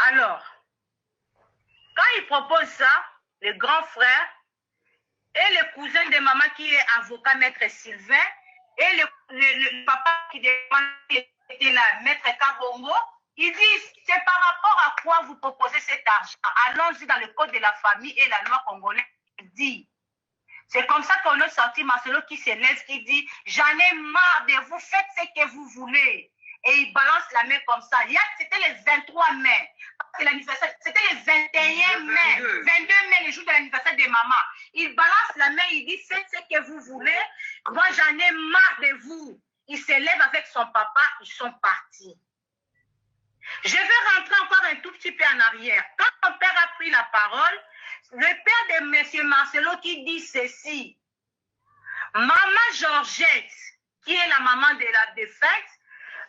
Alors, quand il propose ça, le grand frère et le cousin de maman qui est avocat, maître Sylvain, et le papa qui était là, maître Kabongo, ils disent, c'est par rapport à quoi vous proposez cet argent. Allons-y dans le code de la famille et la loi congolaise dit. C'est comme ça qu'on a sorti Marcelo qui se lève, qui dit, j'en ai marre de vous, faites ce que vous voulez. Et il balance la main comme ça. C'était le 23 mai. C'était le 21 mai. 22 mai, le jour de l'anniversaire de maman. Il balance la main, il dit, faites ce que vous voulez. Moi, j'en ai marre de vous. Il se lève avec son papa, ils sont partis. Je vais rentrer encore un tout petit peu en arrière. Quand mon père a pris la parole, le père de M. Marcelo qui dit ceci, maman Georgette, qui est la maman de la défunte,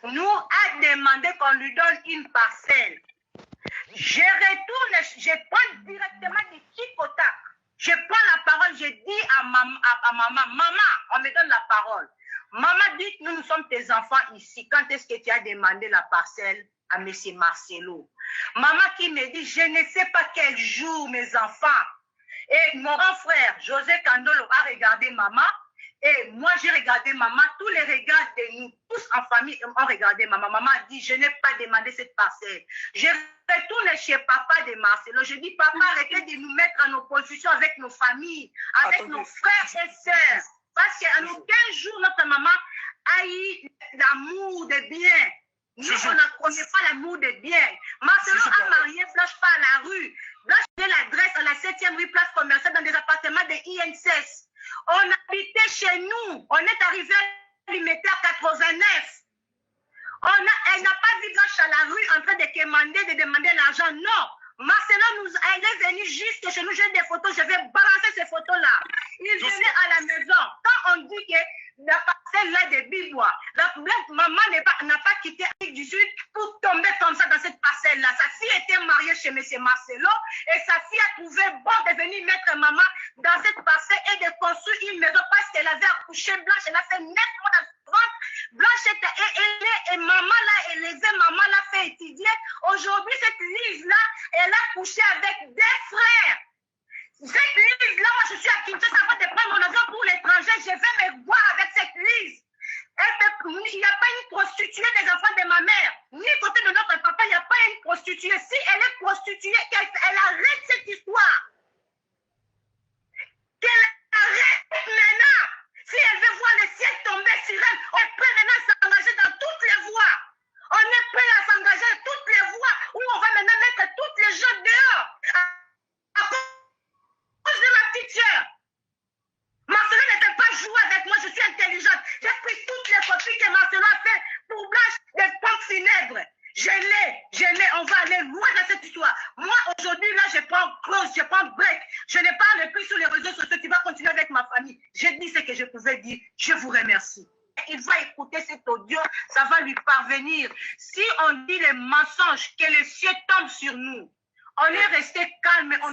nous a demandé qu'on lui donne une parcelle. Je retourne, je prends directement du Kikotak. Je prends la parole, je dis à maman, maman, on me donne la parole. Maman dit que nous sommes tes enfants ici. Quand est-ce que tu as demandé la parcelle à M. Marcelo? Maman qui me dit, je ne sais pas quel jour, mes enfants. Et mon grand frère, José Kandolo, a regardé maman. Et moi, j'ai regardé maman. Tous les regards de nous, tous en famille, ont regardé maman. Maman a dit, je n'ai pas demandé cette parcelle. Je retourne chez papa de Marcelo. Je dis, papa, arrêtez de nous mettre en opposition avec nos familles, avec nos frères et sœurs. Parce qu'en aucun jour, notre maman a eu l'amour des biens. Nous, on ne connaît pas l'amour des biens. Marcelo a marié Flash pas à la rue. Là, j'ai l'adresse à la 7e rue, place commerciale, dans des appartements de INSS. On habitait chez nous. On est arrivé à Limité à 89. Elle n'a pas vu Blanche à la rue en train de demander l'argent. Non. Marcelo, elle est venue juste chez nous. J'ai des photos. Je vais balancer ces photos-là. Il venait à la maison. Quand on dit que la parcelle-là de Bibois, maman n'a pas quitté Afrique du Sud pour tomber comme ça dans cette parcelle-là. Sa fille était mariée chez M. Marcelo et sa fille a trouvé bon de venir mettre maman dans cette parcelle et de construire une maison parce qu'elle avait accouché Blanche. Elle a fait 9 mois dans le ventre. Blanche était ailée et maman l'a élevée, maman l'a fait étudier. Aujourd'hui, cette Lise-là, elle a couché avec des frères. Cette Lise-là, moi je suis à Kinshasa avant de prendre mon avion pour l'étranger, je vais me voir avec cette Lise. Il n'y a pas une prostituée des enfants de ma mère, ni côté de notre papa, il n'y a pas une prostituée. Si elle est prostituée, elle arrête cette histoire. Qu'elle arrête maintenant. Si elle veut voir le ciel tomber sur elle, on est prêt maintenant à s'engager dans toutes les voies. On est prêt à s'engager dans toutes les voies où on va maintenant mettre toutes les gens dehors. À cause de ma petite soeur. Marcelo ne peut pas jouer avec moi, je suis intelligente. J'ai pris toutes les copies que Marcelo a fait pour Blanche des pompes funèbres. Je l'ai, on va aller loin dans cette histoire. Moi, aujourd'hui, là, je prends close, je prends break. Je ne parle plus sur les réseaux sociaux, tu vas continuer avec ma famille. J'ai dit ce que je pouvais dire, je vous remercie. Il va écouter cet audio, ça va lui parvenir. Si on dit les mensonges, que le ciel tombe sur nous. On est resté calme, on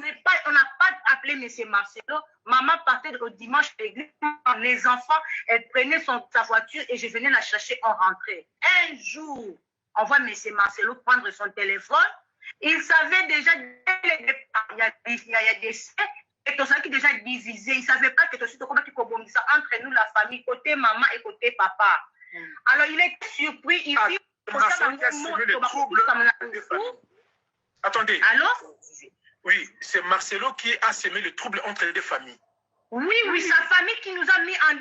n'a pas appelé M. Marcelo. Maman partait au dimanche à l'église. Les enfants, elle prenait sa voiture et je venais la chercher, on rentrait. Un jour, on voit M. Marcelo prendre son téléphone. Il savait déjà, il y a des faits, et tout ça qui est déjà divisé. Il ne savait pas que tout ça entre nous, la famille, côté maman et côté papa. Alors, il est surpris. Il dit, attendez. Allô? Oui, c'est Marcelo qui a semé le trouble entre les deux familles. Oui, sa famille qui nous a mis en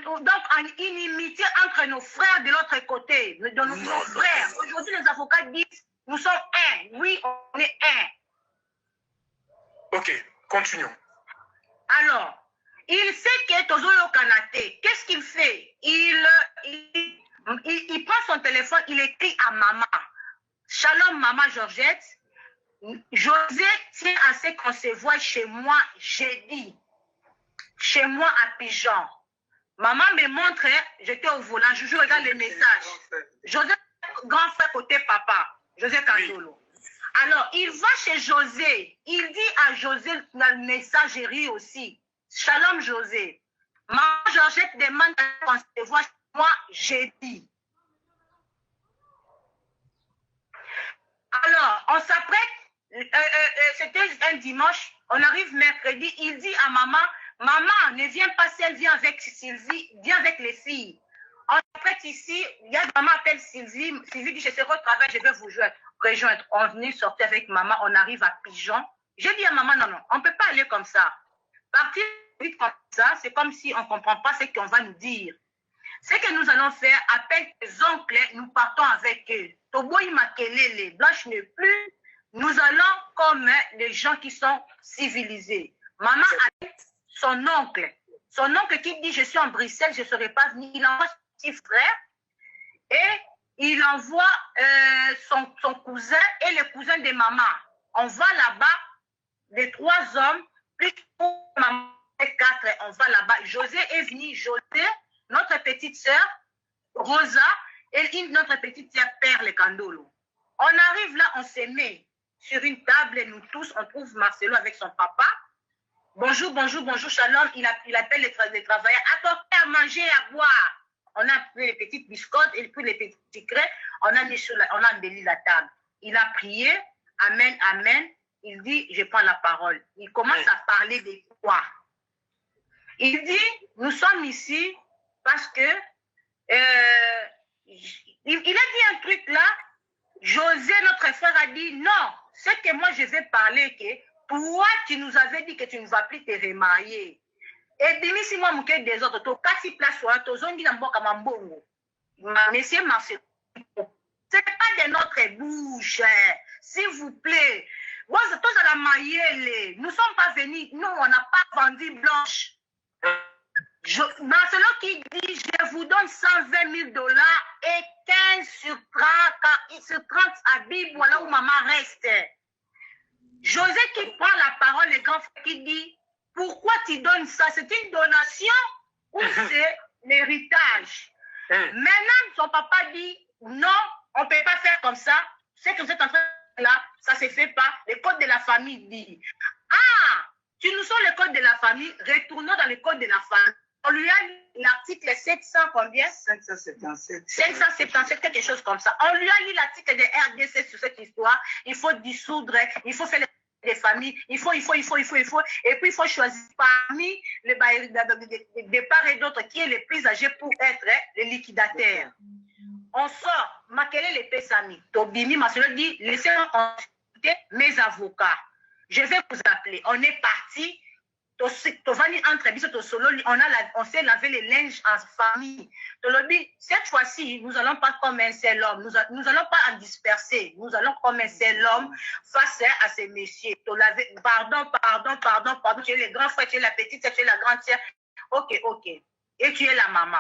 inimitié entre nos frères de l'autre côté, de nos frères. Aujourd'hui, les avocats disent, nous sommes un. Oui, on est un. Ok, continuons. Alors, il sait que Tozolo Kanate, qu'est-ce qu'il fait? Il prend son téléphone, il écrit à maman. Shalom, maman Georgette. José tient à ce qu'on se voit chez moi jeudi. Chez moi à Pigeon. Maman me montre, j'étais au volant, je regarde les messages. José, grand frère côté papa, José Kandolo. Alors, il va chez José. Il dit à José dans la messagerie aussi. Shalom José. Maman Georgette demande qu'on se voit chez moi jeudi. Alors, on s'apprête c'était un dimanche, on arrive mercredi, il dit à maman, maman, ne viens pas seule, viens avec Sylvie, viens avec les filles. En fait, ici, il y a maman appelle Sylvie, Sylvie dit, je serai au travail, je vais vous rejoindre. On venait sortir avec maman, on arrive à Pigeon. Je dis à maman, non, non, on ne peut pas aller comme ça. Partir vite comme ça, c'est comme si on ne comprend pas ce qu'on va nous dire. Ce que nous allons faire, appelle tes oncles, nous partons avec eux. Toboy Makelele, Blanche n'est plus. Nous allons comme les gens qui sont civilisés. Maman a son oncle qui dit, je suis en Bruxelles, je ne serai pas venu. Il envoie son petit frère et il envoie son cousin et le cousin de maman. On va là-bas, les 3 hommes, plus pour maman, 4, on va là-bas. José est venu, José, notre petite sœur, Rosa, et notre petite sœur, Perle Candolo. On arrive là, on se met sur une table, et nous tous, on trouve Marcelo avec son papa. Bonjour, bonjour, bonjour, shalom. Il appelle les travailleurs. Apportez à manger et à boire. On a pris les petites biscottes et puis les petits crêpes. On a embelli la table. Il a prié. Amen, amen. Il dit, je prends la parole. Il commence à parler de quoi? Il dit, nous sommes ici parce que il a dit un truc là. José, notre frère, a dit, non, ce que moi je vais parler, que toi, tu nous avais dit que tu ne vas plus te remarier. Et demi, si moi, je des autres, tu as 4 places, tu as dit, monsieur Marcelo, ce n'est pas de notre bouche, s'il vous plaît. Nous ne sommes pas venus, nous, on n'a pas vendu Blanche. Marcelo qui dit, je vous donne 120 000 $ et 15 sur 30 habits, voilà où maman reste. José qui prend la parole, le grand frère qui dit, pourquoi tu donnes ça? C'est une donation ou c'est l'héritage? Maintenant, son papa dit, non, on ne peut pas faire comme ça. C'est que vous êtes en train de là, ça ne se fait pas. Le code de la famille dit, ah, tu nous sors le code de la famille, retournons dans le code de la famille. On lui a lu l'article 700 combien? 577. 577, quelque chose comme ça. On lui a lu l'article de RDC sur cette histoire. Il faut dissoudre, il faut faire des familles, il faut. Et puis il faut choisir parmi les de part et d'autre qui est le plus âgé pour être le liquidateur. On sort, Makele le Pesami. Tobimi Marcelo dit, laissez-moi consulter mes avocats. Je vais vous appeler. On est parti. On s'est lavé les linges en famille. Cette fois-ci, nous n'allons pas comme un seul homme. Nous n'allons pas en disperser. Nous allons comme un seul homme face à ces messieurs. Pardon. Tu es le grand frère, tu es la petite sœur, tu es la grande sœur. Ok. Et tu es la maman.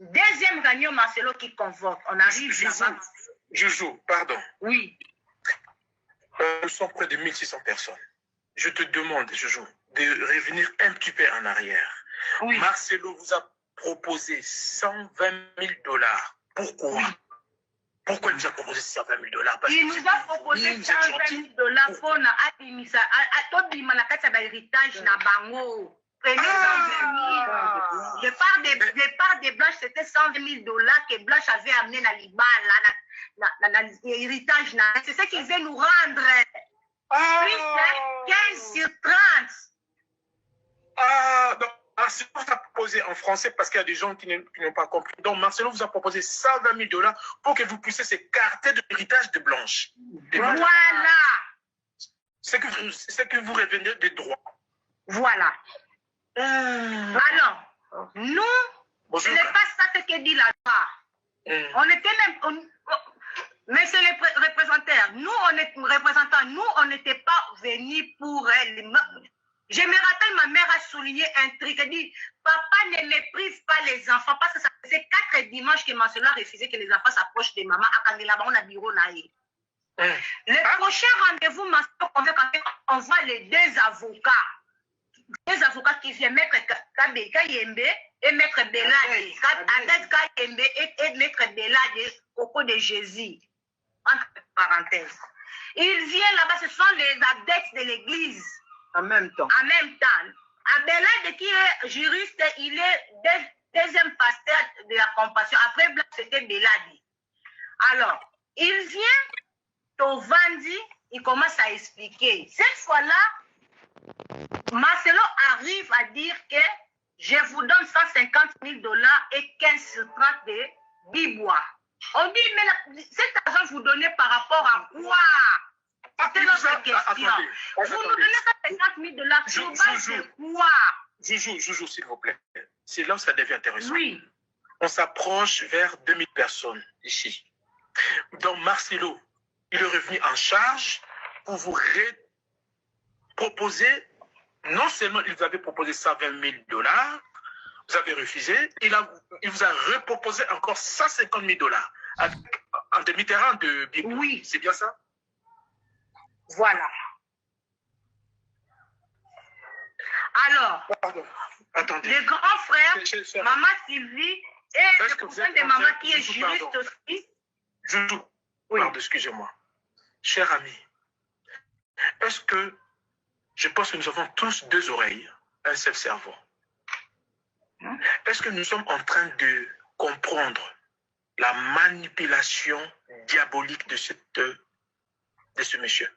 Deuxième gagnant, Marcelo qui convoque. On arrive là-bas. Joujou, pardon. Oui. Nous sommes près de 1600 personnes. Je te demande, Joujou, de revenir un petit peu en arrière. Oui. Marcelo vous a proposé 120 000 $. Pourquoi? Oui. Pourquoi il nous a proposé 120 000 $? Il nous a proposé 120 000 $ pour l'héritage na bango. Je pars des Blanche, c'était 120 000 $ que Blanche avait amené dans l'héritage. C'est ce qu'il veut nous rendre. Plus 15 sur 30. Donc, Marcelo vous a proposé en français parce qu'il y a des gens qui n'ont pas compris. Donc, Marcelo vous a proposé 120 000 $ pour que vous puissiez s'écarter de l'héritage de Blanche. Voilà. C'est que vous revenez des droits. Voilà. Alors, nous, ce n'est pas ça ce que dit la loi. On était même... Mais c'est les représentants. Nous, on n'était pas venus pour elle. Je me rappelle, ma mère a souligné un truc. Elle dit, papa ne méprise pas les enfants. Parce que ça faisait 4 dimanches que Marcelo a refusé que les enfants s'approchent de maman. À Kandela, on a bureau naïe. Le prochain rendez-vous, on voit les 2 avocats. 2 avocats qui viennent, Maître Kayembe et Maître Belade. Adès Kayembe et Maître Belade, Coco de Jésus. Entre parenthèses. Ils viennent là-bas, ce sont les adeptes de l'église. En même temps. Abelade qui est juriste, il est deuxième pasteur de la compassion. Après, c'était Belade. Alors, il vient au Vandi, il commence à expliquer. Cette fois-là, Marcelo arrive à dire que je vous donne 150 000 $ et 15 strates de bibois. On dit, mais cet argent, vous donnez par rapport à quoi? C'est notre question. Vous nous donnez 150 000 $ sur base de quoi? Joujou, s'il vous plaît. C'est là où ça devient intéressant. Oui. On s'approche vers 2000 personnes ici. Donc, Marcelo, il est revenu en charge pour vous proposer, non seulement il vous avait proposé 120 000 $, vous avez refusé, il vous a reproposé encore 150 000 $ en demi-terrain de Bible. Oui. C'est bien ça? Voilà. Alors, pardon. Attendez. Le grand frère, Maman Sylvie et le cousin de maman qui est juriste aussi. Joujou, oui. Pardon, excusez-moi. Cher ami, est-ce que je pense que nous avons tous deux oreilles, un seul cerveau? Est-ce que nous sommes en train de comprendre la manipulation diabolique de ce monsieur?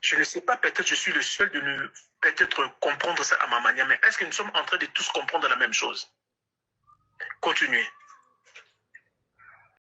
Je ne sais pas, peut-être je suis le seul de ne peut-être comprendre ça à ma manière, mais est-ce que nous sommes en train de tous comprendre la même chose? Continuez.